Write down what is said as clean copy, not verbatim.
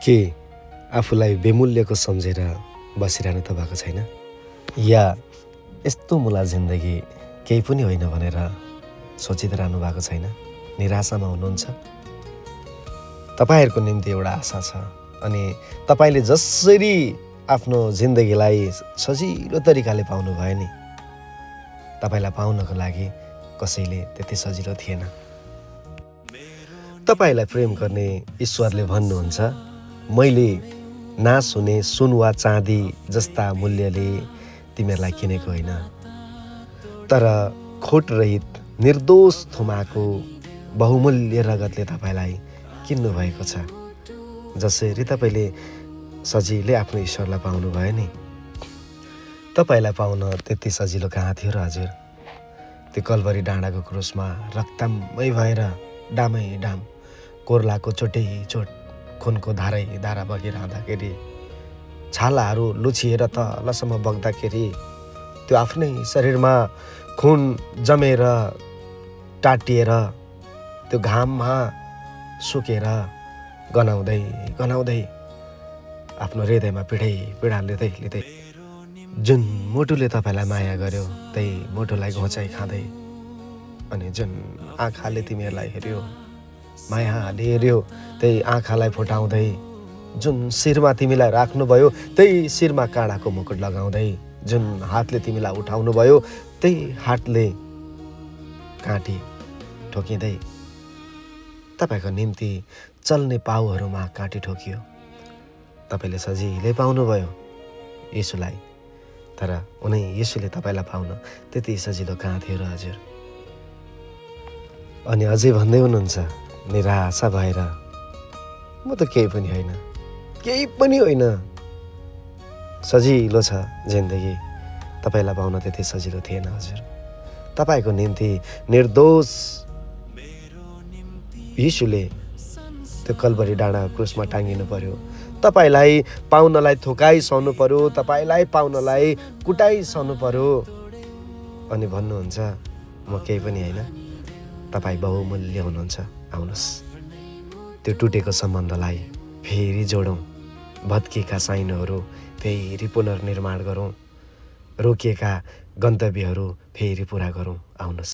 के आफूलाई बेमूल्यको सम्झेर बसिरहनु त भएको छैन? या यस्तो मुला जिन्दगी केही पनि होइन भनेर सोचिरहनु भएको छैन? निराशामा हुनुहुन्छ? तपाईँहरूको निम्ति एउटा आशा छ अनि तपाईँले जसरी आफ्नो जिन्दगीलाई सजिलो तरिकाले पाउनु भयो नि, तपाईँलाई पाउनको लागि कसैले त्यति सजिलो थिएन। तपाईँलाई प्रेम गर्ने ईश्वरले भन्नुहुन्छ, मैले नाश हुने सुन वा चाँदी जस्ता मूल्यले तिमीहरूलाई किनेको होइन, तर खोट रहित निर्दोष थोमाको बहुमूल्य रगतले तपाईँलाई किन्नु भएको छ। जसरी तपाईँले सजिलै आफ्नो ईश्वरलाई पाउनु भयो नि, तपाईँलाई पाउन त्यति सजिलो कहाँ थियो र हजुर? त्यो कलवरी डाँडाको क्रुसमा रक्तमय भएर डामै डाम, कोर्लाको चोटै चोट, खुनको धारै धारा बगिरहँदाखेरि, छालाहरू लुछिएर तलसम्म बग्दाखेरि, त्यो आफ्नै शरीरमा खुन जमेर टाटिएर त्यो घाममा सुकेर गनाउँदै गनाउँदै आफ्नो हृदयमा पीडा लिँदै जुन मुटुले तपाईँलाई माया गर्यो त्यही मुटुलाई घोचाइ खाँदै, अनि जुन आँखाले तिमीहरूलाई हेऱ्यो, मायाले हेऱ्यो, त्यही आँखालाई फुटाउँदै, जुन शिरमा तिमीलाई राख्नुभयो त्यही शिरमा काँडाको मुकुट लगाउँदै, जुन हातले तिमीलाई उठाउनु भयो त्यही हातले काँटी ठोकिँदै, तपाईँको निम्ति चल्ने पाउहरूमा काँटी ठोकियो। तपाईँले सजिलै पाउनुभयो येशूलाई, तर उनी येशूले तपाईँलाई पाउन त्यति सजिलो कहाँ थियो र हजुर? अनि अझै भन्दै हुनुहुन्छ निराशा भएर, म त केही पनि होइन, सजिलो छ जिन्दगी, तपाईँलाई पाउन त्यति सजिलो थिएन हजुर। तपाईँको निम्ति निर्दोष येशूले त्यो कलवरी डाँडा क्रुसमा टाँगिनु पर्यो, तपाईँलाई पाउनलाई थुकाइसर्नु पर्यो, तपाईँलाई पाउनलाई कुटाइसर्नु पर्यो, अनि भन्नुहुन्छ म केही पनि होइन, तपाईँ बहुमूल्य हुनुहुन्छ, आउनुहोस् त्यो टुटेको सम्बन्धलाई फेरि जोडौँ, भत्किएका साइनोहरू फेरि पुनर्निर्माण गरौँ, रोकिएका गन्तव्यहरू फेरि पुरा गरौँ, आउनुहोस्।